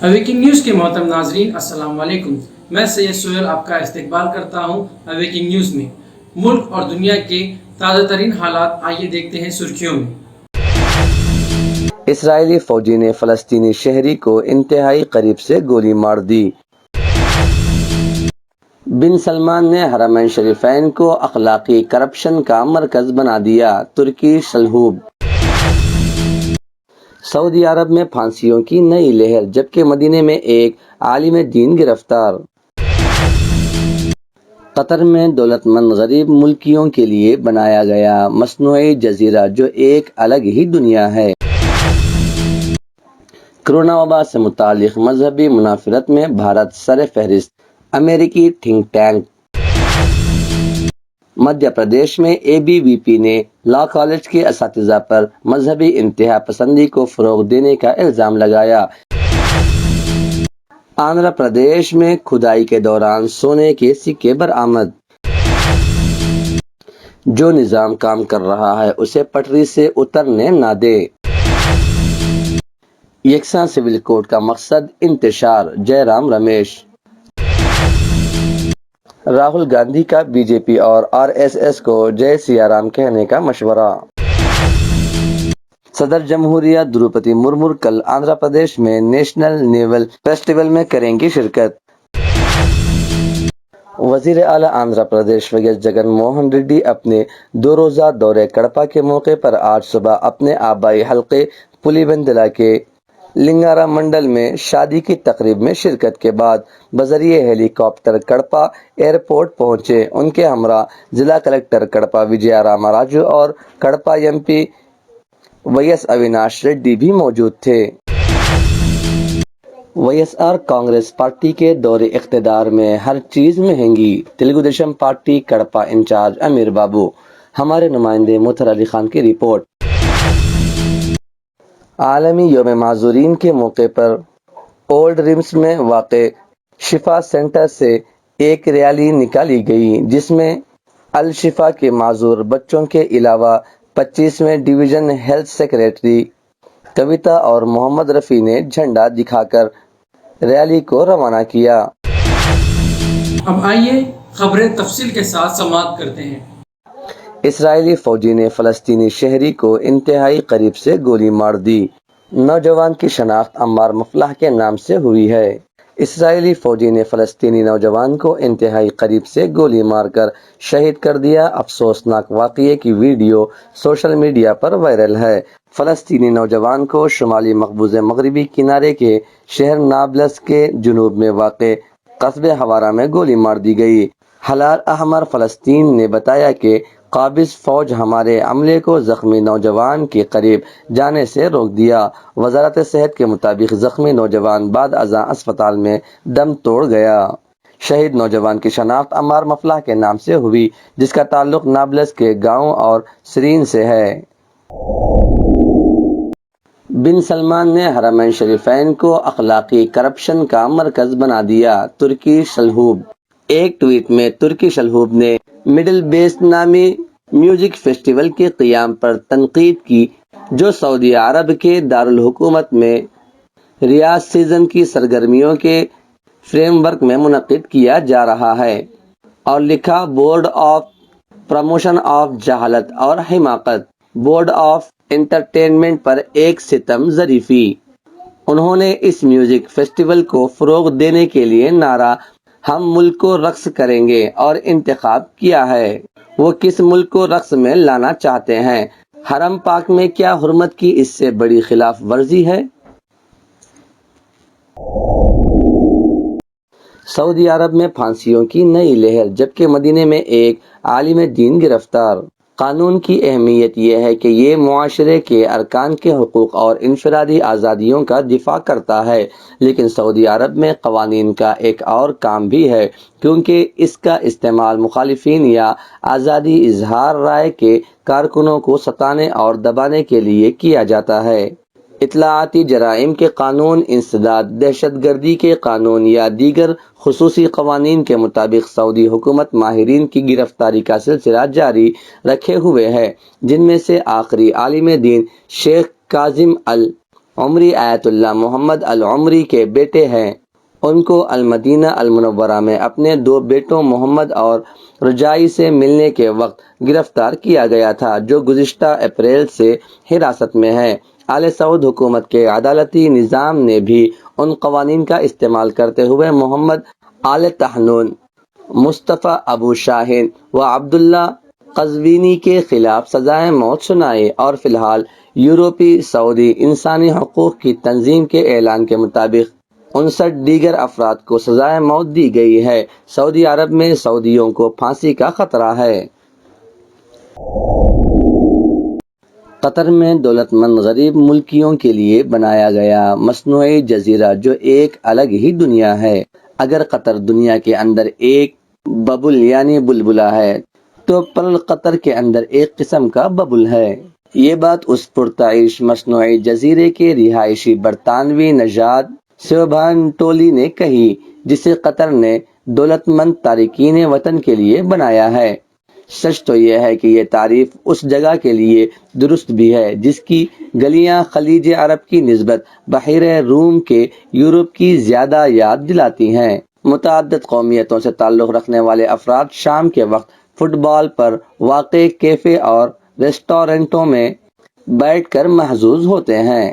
Awaking news के मोहतरम नाजरीन अस्सलाम वालेकुम। मैं सैयद सोहेल आपका इस्तकबाल करता हूँ अवेकिंग न्यूज़ में। मुल्क और दुनिया के ताज़ा तरीन हालात, आइए देखते हैं सुर्खियों में। इसराइली फौजी ने फ़लस्तीनी शहरी को इंतहाई करीब से गोली मार दी। बिन सलमान ने हरमैन शरीफैन को अखलाकी करप्शन का मरकज बना दिया। तुर्की सलहूब। सऊदी अरब में फांसियों की नई लहर, जबकि मदीने में एक आलिम दीन गिरफ्तार। कतर में दौलतमंद गरीब मुल्कियों के लिए बनाया गया मसनूई जजीरा, जो एक अलग ही दुनिया है। कोरोना वबा से मुतालिक मजहबी मुनाफरत में भारत सर फहरिस्त। अमेरिकी थिंक टैंक। मध्य प्रदेश में एबीवीपी ने लॉ कॉलेज के असातिज़ा पर मजहबी इंतहा पसंदी को फरोग देने का इल्ज़ाम लगाया। आंध्र प्रदेश में खुदाई के दौरान सोने के सिक्के बरामद। जो निज़ाम काम कर रहा है उसे पटरी से उतरने ना दे। यकसा सिविल कोड का मकसद इंतशार, जयराम रमेश। राहुल गांधी का बीजेपी और आरएसएस को जय सियाराम कहने का मशवरा। सदर जमहूरिया द्रौपदी मुर्मू कल आंध्र प्रदेश में नेशनल नेवल फेस्टिवल में करेंगी शिरकत। वजीर आला आंध्र प्रदेश वैएस जगन मोहन रेड्डी अपने 2 रोज़ा दौरे कड़पा के मौके पर आज सुबह अपने आबाई हल्के पुलिवेंदला के लिंगारा मंडल में शादी की तकरीब में शिरकत के बाद बजरिए हेलीकॉप्टर कड़पा एयरपोर्ट पहुंचे। उनके हमरा जिला कलेक्टर कड़पा विजया रामाराजू और कड़पा एमपी वैएस अविनाश रेड्डी भी मौजूद थे। वाईएसआर कांग्रेस पार्टी के दौरे इख्तिदार में हर चीज महंगी। तेलुगु देशम पार्टी कड़पा इंचार्ज अमीर बाबू। हमारे नुमाइंदे मुथर अली खान की रिपोर्ट। आलमी योम माजूरीन के मौके पर ओल्ड रिम्स में वाक़े शिफा सेंटर से एक रैली निकाली गई, जिसमें अल शिफा के माजूर बच्चों के अलावा 25वें डिवीज़न हेल्थ सेक्रेटरी कविता और मोहम्मद रफ़ी ने झंडा दिखाकर रैली को रवाना किया। अब आइए खबरें तफसील के साथ समाप्त करते हैं। इसराइली फौजी ने फ़लस्तीनी शहरी को इंतहाई करीब से गोली मार दी। नौजवान की शनाख्त अम्मार मफलाह के नाम से हुई है। इसराइली फौजी ने फ़लस्तीनी नौजवान को इंतहाई करीब से गोली मारकर शहीद कर दिया। अफसोसनाक वाक़ये की वीडियो सोशल मीडिया पर वायरल है। फ़लस्तीनी नौजवान को शुमाली मकबूज़े मगरबी किनारे के शहर नाबलस के जुनूब में वाक़े कस्बे हवारा में गोली मार दी गई। हलाल अहमर फ़लस्तीन ने बताया कि काबिज़ फ़ौज हमारे अमले को ज़ख्मी नौजवान के करीब जाने से रोक दिया। वज़ारत सेहत के मुताबिक ज़ख्मी नौजवान बाद अज़ा अस्पताल में दम तोड़ गया। शहीद नौजवान की शनाख्त अम्मार मफलाह के नाम से हुई, जिसका ताल्लुक नाबलस के गाँव और सरीन से है। बिन सलमान ने हरमैन शरीफैन को अखलाकी करप्शन का मरकज बना दिया। तुर्की सलहूब। एक ट्वीट में तुर्की सलहूब ने मिडिल बेस्ट नामी म्यूजिक फेस्टिवल के क़ियाम पर तनकीद की, जो सऊदी अरब के दारुल हुकूमत में रियाद सीज़न की सरगर्मियों के फ्रेमवर्क में मुनक़िद किया जा रहा है, और लिखा बोर्ड ऑफ प्रमोशन ऑफ जहालत और हिमाकत, बोर्ड ऑफ एंटरटेनमेंट पर एक सितम ज़रीफ़ी। उन्होंने इस म्यूजिक फेस्टिवल को फ़रोग़ देने के लिए नारा हम मुल्क को रक्स करेंगे और इंतखाब किया है। वो किस मुल्क को रक्स में लाना चाहते हैं? हरम पाक में क्या हुर्मत की इससे बड़ी खिलाफ वर्जी है? सऊदी अरब में फांसियों की नई लहर, जबकि मदीने में एक आलिम दीन गिरफ्तार। कानून की अहमियत यह है कि ये मुआशरे के अरकान के हुकूक और इनफरादी आज़ादियों का दिफा करता है, लेकिन सऊदी अरब में क़वानीन का एक और काम भी है, क्योंकि इसका इस्तेमाल मुखालिफिन या आज़ादी इजहार राय के कारकुनों को सताने और दबाने के लिए किया जाता है। इत्तलाआती जराइम के कानून, इंसदाद, दहशतगर्दी के कानून या दीगर खुसूसी क़वानीन के मुताबिक सऊदी हुकूमत माहिरीन की गिरफ्तारी का सिलसिला जारी रखे हुए है, जिनमें से आखिरी आलिम दीन शेख काजिम अल عمری آیت اللہ محمد العمری کے بیٹے ہیں۔ ان کو المدینہ المنورہ میں اپنے 2 بیٹوں محمد اور رجائی سے ملنے کے وقت گرفتار کیا گیا تھا، جو گزشتہ اپریل سے حراست میں ہے۔ آل سعود حکومت کے عدالتی نظام نے بھی ان قوانین کا استعمال کرتے ہوئے محمد آل تحنون، مصطفیٰ ابو شاہین و عبداللہ قزوینی کے خلاف سزائے موت سنائی، اور فی الحال یورپی سعودی انسانی حقوق کی تنظیم کے اعلان کے مطابق 59 دیگر افراد کو سزائے موت دی گئی ہے۔ سعودی عرب میں سعودیوں کو پھانسی کا خطرہ ہے۔ قطر میں دولت مند غریب ملکیوں کے لیے بنایا گیا مصنوعی جزیرہ جو ایک الگ ہی دنیا ہے۔ اگر قطر دنیا کے اندر ایک ببل یعنی بلبلا ہے تو پرل قطر کے اندر ایک قسم کا ببل ہے۔ یہ بات اس پرتعیش مصنوعی جزیرے کے رہائشی برطانوی نژاد سیوبھان ٹولی نے کہی، جسے قطر نے دولت مند تارکین وطن کے لیے بنایا ہے۔ سچ تو یہ ہے کہ یہ تعریف اس جگہ کے لیے درست بھی ہے جس کی گلیاں خلیج عرب کی نسبت بحیرہ روم کے یورپ کی زیادہ یاد دلاتی ہیں۔ متعدد قومیتوں سے تعلق رکھنے والے افراد شام کے وقت فٹ بال پر واقع کیفے اور ریسٹورنٹوں میں بیٹھ کر محظوظ ہوتے ہیں۔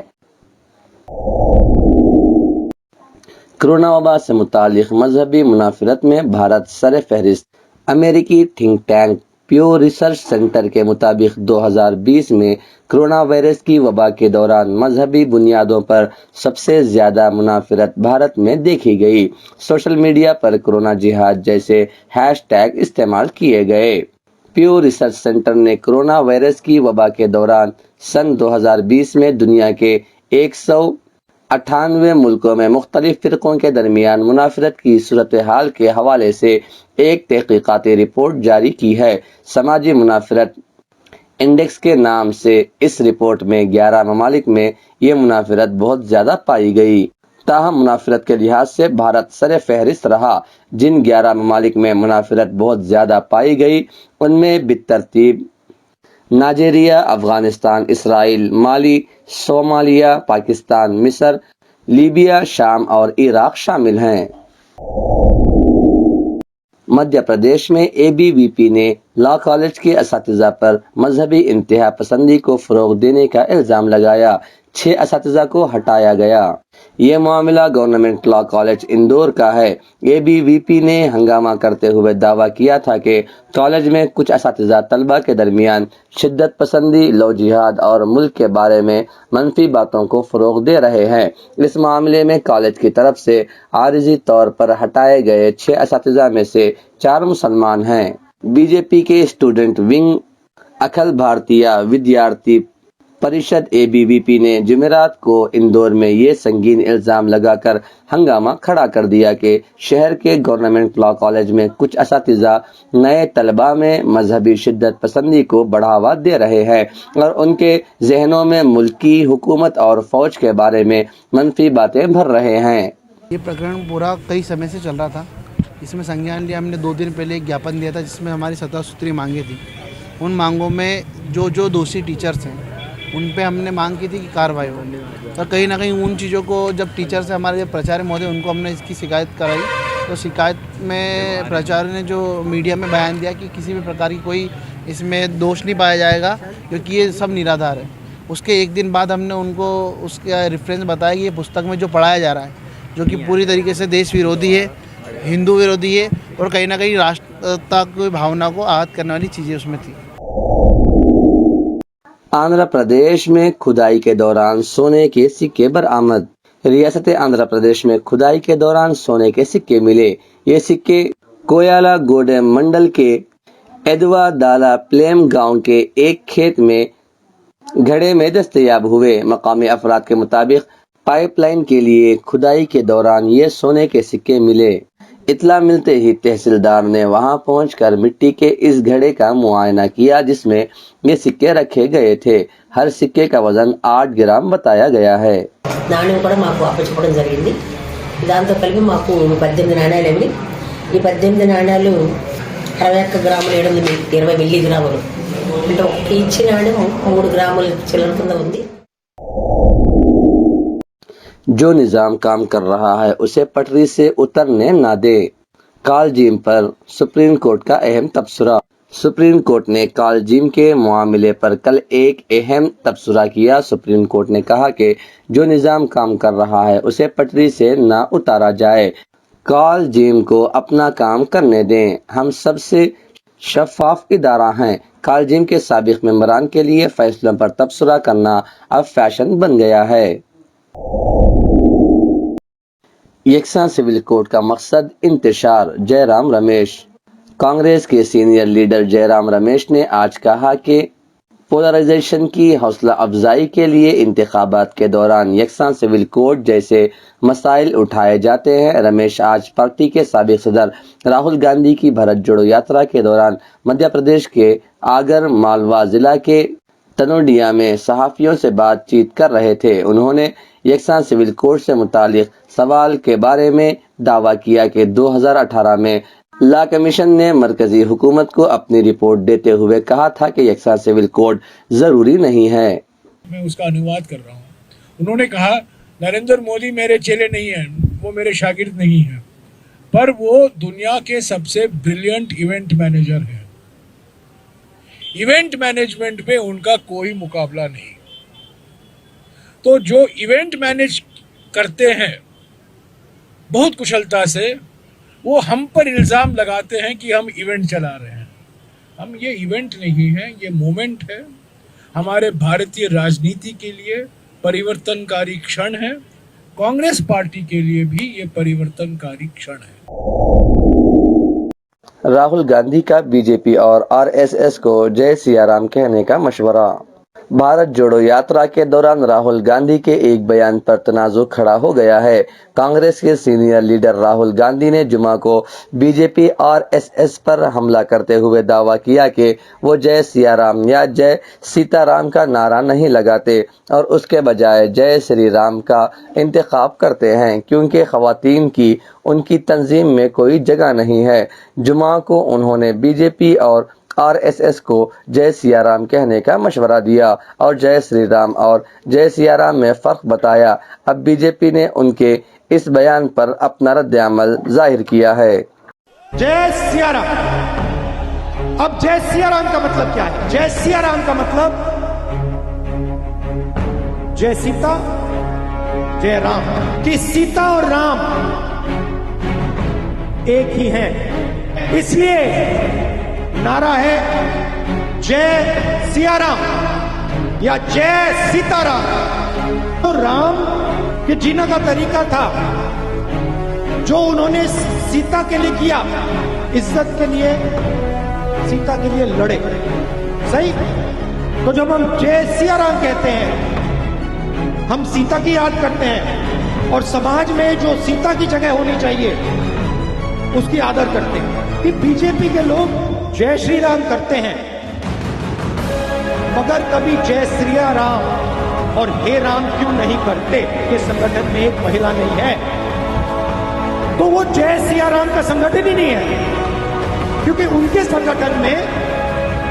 کرونا وبا سے متعلق مذہبی منافرت میں بھارت سر فہرست۔ امریکی تھنک ٹینک پیو ریسرچ سینٹر کے مطابق 2020 میں کرونا وائرس کی وبا کے دوران مذہبی بنیادوں پر سب سے زیادہ منافرت بھارت میں دیکھی گئی۔ سوشل میڈیا پر کرونا جہاد جیسے ہیش ٹیگ استعمال کیے گئے۔ پیو ریسرچ سینٹر نے کرونا وائرس کی وبا کے دوران سن 2020 میں دنیا کے 198 ملکوں میں مختلف فرقوں کے درمیان منافرت کی صورتحال کے حوالے سے ایک تحقیقاتی رپورٹ جاری کی ہے۔ سماجی منافرت انڈیکس کے نام سے اس رپورٹ میں 11 ممالک میں یہ منافرت بہت زیادہ پائی گئی۔ تاہم منافرت کے لحاظ سے بھارت سر فہرست رہا۔ جن 11 ممالک میں منافرت بہت زیادہ پائی گئی ان میں بالترتیب نائجیریا، افغانستان، اسرائیل، مالی، صومالیہ، پاکستان، مصر، لیبیا، شام اور عراق شامل ہیں۔ مدھیہ پردیش میں اے بی وی پی نے لاء کالج کے اساتذہ پر مذہبی انتہا پسندی کو فروغ دینے کا الزام لگایا۔ 6 اساتذہ کو ہٹایا گیا۔ یہ معاملہ گورنمنٹ لاء کالج اندور کا ہے۔ اے بی وی پی نے ہنگامہ کرتے ہوئے دعویٰ کیا تھا کہ کالج میں کچھ اساتذہ طلبہ کے درمیان شدت پسندی، لو جہاد اور ملک کے بارے میں منفی باتوں کو فروغ دے رہے ہیں۔ اس معاملے میں کالج کی طرف سے عارضی طور پر ہٹائے گئے 6 اساتذہ میں سے 4 مسلمان ہیں۔ بی جے پی کے student wing Akhil Bharatiya Vidyarthi Parishad A B V P نے جمعرات کو اندور میں یہ سنگین الزام لگا کر ہنگامہ کھڑا کر دیا کہ شہر کے گورنمنٹ لاء کالج میں کچھ اساتذہ نئے طلباء میں مذہبی شدت پسندی کو بڑھاوا دے رہے ہیں اور ان کے ذہنوں میں ملکی حکومت اور فوج کے بارے میں منفی باتیں بھر رہے ہیں۔ یہ پرکرن پورا کئی سمے سے چل رہا تھا۔ اس میں سنجھان لیا ہم نے 2 دن پہلے ایک جاپن دیا تھا جس میں ہماری 17 ستری مانگیں تھیں۔ ان مانگوں میں جو دوشی ٹیچرز ہیں ان پہ ہم نے مانگ کی تھی کہ کارروائی ہو، اور کہیں نہ کہیں ان چیزوں کو جب ٹیچر سے ہمارے پرچاریہ مہودے ان کو ہم نے اس کی شکایت کرائی تو شکایت میں پرچاریہ نے جو میڈیا میں بیان دیا کہ کسی بھی پرکار کی کوئی اس میں دوش نہیں پایا جائے گا کیونکہ یہ سب نرادھار ہے۔ اس کے 1 دن بعد ہم نے ان کو اس کا ریفرنس بتایا کہ یہ پستک میں جو پڑھایا جا رہا ہے جو کہ پوری طریقے سے دیش ویرودھی ہے، ہندو ویرودھی ہے اور کہیں نہ کہیں راشٹرتا کی بھاونا کو آہت کرنے والی چیزیں اس میں تھی۔ آندھرا پردیش میں کھدائی کے دوران سونے کے سکے برآمد۔ ریاست آندھرا پردیش میں کھدائی کے دوران سونے کے سکے ملے۔ یہ سکے کویالا گوڈیم منڈل کے ایدوا دالا پلیم گاؤں کے ایک کھیت میں گھڑے میں دستیاب ہوئے۔ مقامی افراد کے مطابق پائپ لائن کے لیے کھدائی کے دوران یہ سونے کے سکے ملے۔ اطلاع ملتے ہی تحصیلدار نے وہاں پہنچ کر مٹی کے اس گھڑے کا معائنہ کیا جس میں یہ سکے رکھے گئے تھے۔ ہر سکے کا وزن 8 گرام بتایا گیا ہے۔ నాణ్యం కూడా మాకు అప్పచెప్పడం జరిగింది। దాంతో కలిపి మాకు 18 నాణ్యాలు ఇవి। ఈ 18 నాణ్యాలు 61 గ్రాములు 20 మిల్లీగ్రాములు అంటే ఒక ఇచ్చిన నాణ్యం 3 గ్రాముల చిల్లర కింద ఉంది। जो निज़ाम काम कर रहा है उसे पटरी से उतरने ना दे। कालजीम पर सुप्रीम कोर्ट का अहम तबसरा। सुप्रीम कोर्ट ने कालजीम के मामले पर कल एक अहम तबसरा किया। सुप्रीम कोर्ट ने कहा कि जो निज़ाम काम कर रहा है उसे पटरी से ना उतारा जाए। कालजीम को अपना काम करने दें। हम सबसे शफाफ इदारा हैं। कालजीम के साबिक मेंबरान के लिए फैसलों पर तबसरा करना अब फैशन बन गया है। यकसा सिविल कोड का मकसद इंतशार। जयराम रमेश। कांग्रेस के सीनियर लीडर जयराम रमेश ने आज कहा कि पोलराइजेशन की हौसला अफजाई के लिए इंतखाबात के दौरान यकसा सिविल कोड जैसे मसाइल उठाए जाते हैं। रमेश आज पार्टी के साबिक सदर राहुल गांधी की भारत जोड़ो यात्रा के दौरान मध्य प्रदेश के आगर मालवा जिला के तनोडिया में सहाफियों से बातचीत कर रहे थे। उन्होंने यकसा सिविल कोड से मुतालिक सवाल के बारे में दावा किया कि 2018 में लॉ कमीशन ने मरकजी हुकूमत को अपनी रिपोर्ट देते हुए कहा था कि यकसा सिविल कोड जरूरी नहीं है। मैं उसका अनुवाद कर रहा हूँ। उन्होंने कहा नरेंद्र मोदी मेरे चेले नहीं हैं, वो मेरे शागिर्द नहीं हैं, पर वो दुनिया के सबसे ब्रिलियंट इवेंट मैनेजर हैं। इवेंट मैनेजमेंट में उनका कोई मुकाबला नहीं। तो जो इवेंट मैनेज करते हैं बहुत कुशलता से, वो हम पर इल्ज़ाम लगाते हैं कि हम इवेंट चला रहे हैं। हम ये इवेंट नहीं है, ये मोमेंट है। हमारे भारतीय राजनीति के लिए परिवर्तनकारी क्षण है। कांग्रेस पार्टी के लिए भी ये परिवर्तनकारी क्षण है। राहुल गांधी का बीजेपी और आरएसएस को जय सियाराम कहने का मशवरा। भारत जोड़ो यात्रा के दौरान राहुल गांधी के एक बयान पर तनाज़ुर खड़ा हो गया है। कांग्रेस के सीनियर लीडर राहुल गांधी ने जुमा को बीजेपी और एसएस पर हमला करते हुए दावा किया कि वो जय सियाराम या जय सीताराम का नारा नहीं लगाते और उसके बजाय जय श्री राम का इंतखाब करते हैं, क्योंकि ख़वातीन की उनकी तंजीम में कोई जगह नहीं है। जुमा को उन्होंने बीजेपी और आरएसएस को जय सियाराम कहने का मशवरा दिया और जय श्री राम और जय सियाराम में फ़र्क बताया। अब बीजेपी ने उनके इस बयान पर अपना रद्द-ए-अमल जाहिर किया है। जय सियाराम। अब जय सियाराम का मतलब क्या है? जय सियाराम का मतलब जय सीता जय राम, कि सीता और राम एक ही हैं। इसलिए नारा है जय सियाराम या जय सीताराम। तो राम के जीने का तरीका था जो उन्होंने सीता के लिए किया, इज्जत के लिए, सीता के लिए लड़े। सही? तो जब हम जय सियाराम कहते हैं, हम सीता की याद करते हैं और समाज में जो सीता की जगह होनी चाहिए उसकी आदर करते हैं। कि बीजेपी के लोग जय श्री राम करते हैं मगर कभी जय श्री राम और हे राम क्यों नहीं करते? कि संगठन में एक महिला नहीं है तो वो जय सिया राम का संगठन ही नहीं है, क्योंकि उनके संगठन में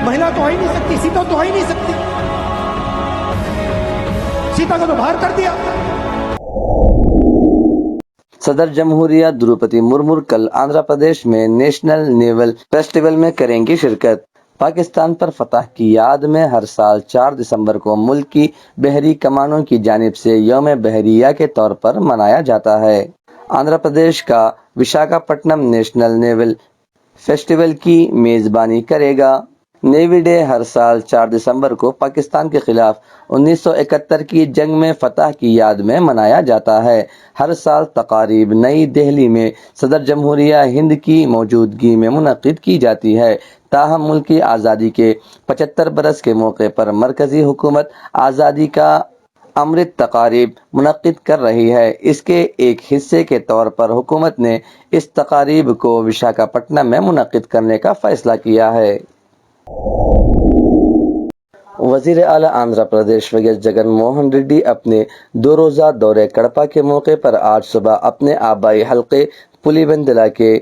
महिला तो आ ही नहीं सकती, सीता तो आ ही नहीं सकती। सीता को तो बाहर कर दिया। सदर जमहूरिया द्रौपदी मुर्मू कल आंध्र प्रदेश में नेशनल नेवल फेस्टिवल में करेंगी शिरकत। पाकिस्तान पर फतह की याद में हर साल 4 दिसंबर को मुल्क की बहरी कमानों की जानिब से यौम बहरिया के तौर पर मनाया जाता है। आंध्र प्रदेश का विशाखापट्टनम नेशनल नेवल फेस्टिवल की मेज़बानी करेगा। नेवी डे हर साल 4 दिसंबर को पाकिस्तान के खिलाफ 1971 की जंग में फतह की याद में मनाया जाता है। हर साल तकारीब नई दिल्ली में सदर जमहूरिया हिंद की मौजूदगी में मुनक़िद की जाती है। ताहम मुल्क की आज़ादी के 75 बरस के मौके पर मरकज़ी हुकूमत आज़ादी का अमृत तकारीब मुनक़िद कर रही है। इसके एक हिस्से के तौर पर हुकूमत ने इस तकारीब को विशाखापट्टनम में मुनक़िद करने का फ़ैसला किया है। वज़ीर आला आंध्र प्रदेश वैएस जगन मोहन रेड्डी अपने 2 रोज़ा दौरे कड़पा के मौके पर आज सुबह अपने आबाई हल्के पुलिवेंदला के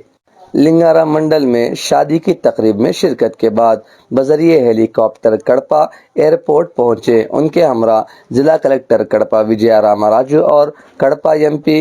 لنگارا منڈل میں شادی کی تقریب میں شرکت کے بعد بذریعہ ہیلی کاپٹر کڑپا ایئرپورٹ پہنچے۔ ان کے ہمراہ ضلع کلکٹر کڑپا وجیا راما راجو اور کڑپا ایم پی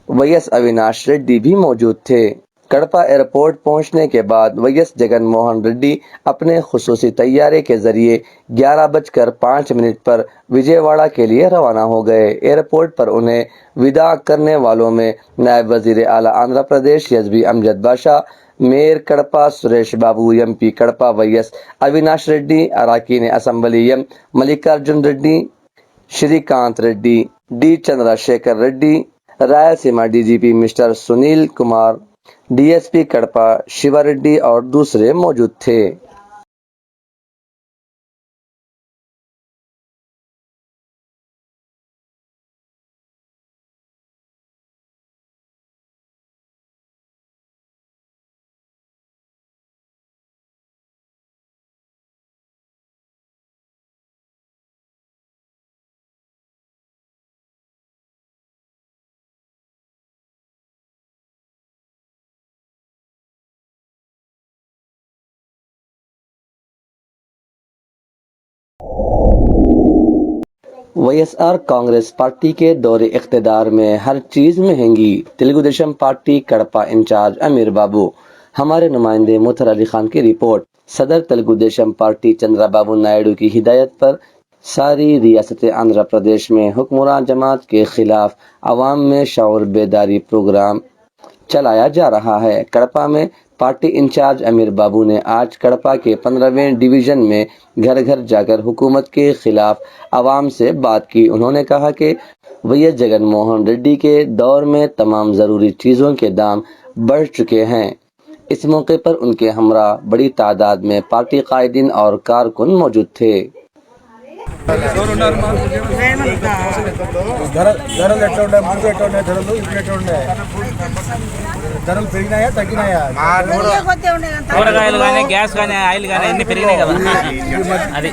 وی ایس اویناش ریڈی بھی موجود تھے۔ کڑپا ایئرپورٹ پہنچنے کے بعد وی ایس جگن موہن ریڈی اپنے خصوصی طیارے کے ذریعے 11:05 پر وجے واڑہ کے لیے روانہ ہو گئے۔ ایئرپورٹ پر انہیں وداع کرنے والوں میں نائب وزیر اعلیٰ Andhra Pradesh S B Amjad Basha, mayor Kadapa Suresh Babu, M P Kadapa V S Avinash Reddy, اراکین اسمبلی M Mallikarjun Reddy, Srikanth Reddy, D Chandra Shekhar Reddy, Rayalaseema D G P mister Sunil Kumar, D S P Kadapa Shiva Reddy اور دوسرے موجود تھے۔ V S R Congress party کے دور اقتدار میں ہر چیز مہنگی، تلگو دیشم پارٹی کڑپا انچارج امیر بابو۔ ہمارے نمائندے متھر علی خان کی رپورٹ۔ صدر تلگو دیشم پارٹی چندرا بابو نائیڈو کی ہدایت پر ساری ریاست آندھرا پردیش میں حکمران جماعت کے خلاف عوام میں شعور بیداری پروگرام چلایا جا رہا ہے۔ کڑپا میں پارٹی انچارج امیر بابو نے آج کڑپا کے 15ویں ڈویژن میں گھر گھر جا کر حکومت کے خلاف عوام سے بات کی۔ انہوں نے کہا کہ وی ایس جگن موہن ریڈی کے دور میں تمام ضروری چیزوں کے دام بڑھ چکے ہیں۔ اس موقع پر ان کے ہمراہ بڑی تعداد میں پارٹی قائدین اور کارکن موجود تھے۔ ధరలు ఎట్లా ఉన్నాయి, ముందు ఎట్లా ఉన్నాయి, ధరలు ఇప్పుడు ఎట్లా ఉన్నాయి, ధరలు పెరిగినాయా తగ్గినాయా? కూరగాయలు కానీ గ్యాస్ కానీ ఆయిల్ కానీ అన్ని పెరిగినాయి కదా అది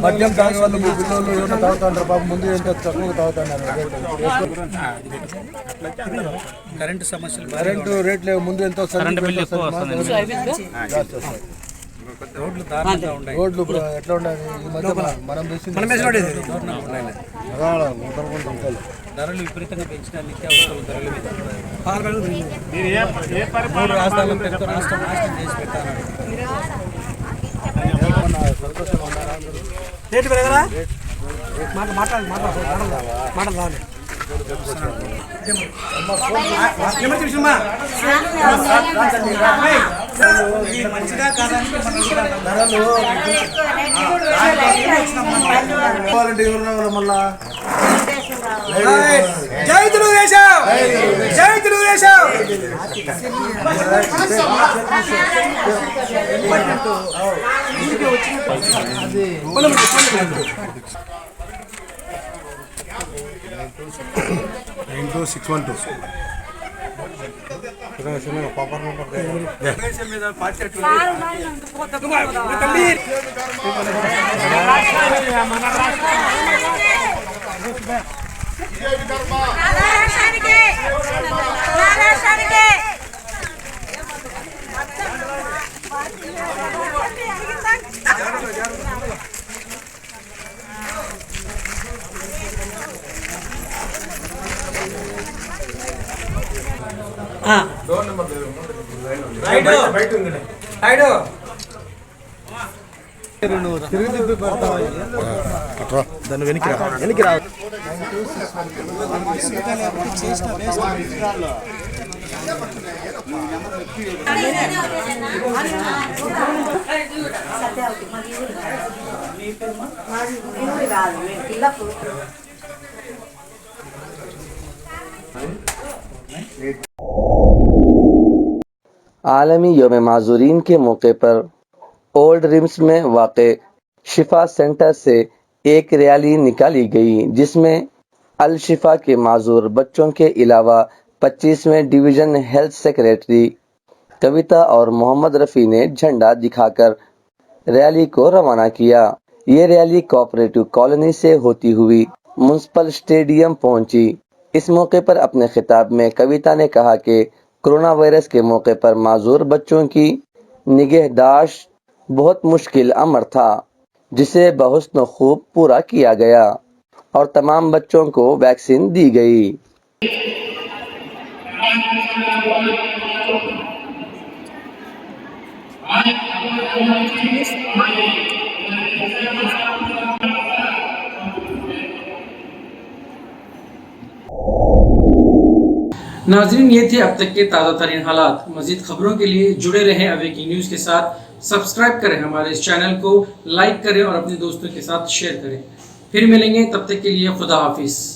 మద్యం తాగే వాళ్ళు మీ పిల్లలు ఏమైనా తాగుతుంటారు పాపం, ముందు ఎంత తక్కువ తాగుతున్నారు, కరెంటు రేట్లు ముందు ఎంత కరెంట్ బిల్ ఎక్కువ వస్తుంది. రోడ్లు ఎట్లా ఉన్నాయి ఈ మధ్య మనం ధరలు విపరీతంగా పెంచిన నిత్యావసరాల ధరలు రాష్ట్రాలను పెరుగుతూ రాష్ట్రం నాశనం చేసి పెట్టారు. మళ్ళా జై తెలుగుదేశం, జై తెలుగుదేశం. దాన్ని వెనక్కి రా. عالمی یوم معذورین کے موقع پر اولڈ ریمس میں واقع شفا سینٹر سے ایک ریلی نکالی گئی، جس میں الشفا کے معذور بچوں کے علاوہ 25ویں ڈویژن ہیلتھ سیکریٹری کویتا اور محمد رفیع نے جھنڈا دکھا کر ریلی کو روانہ کیا۔ یہ ریلی کوآپریٹو کالونی سے ہوتی ہوئی میونسپل اسٹیڈیم پہنچی۔ اس موقع پر اپنے خطاب میں کویتا نے کہا کہ कोरोना वायरस के मौके पर माजूर बच्चों की निगहदाश्त बहुत मुश्किल अमर था, जिसे बहुस्न खूब पूरा किया गया और तमाम बच्चों को वैक्सीन दी गई। नाजरीन, ये थे अब तक के ताज़ा तरीन हालात। मज़ीद खबरों के लिए जुड़े रहें अवेकिंग न्यूज़ के साथ। सब्सक्राइब करें हमारे इस चैनल को, लाइक करें और अपने दोस्तों के साथ शेयर करें। फिर मिलेंगे, तब तक के लिए खुदा हाफिज़।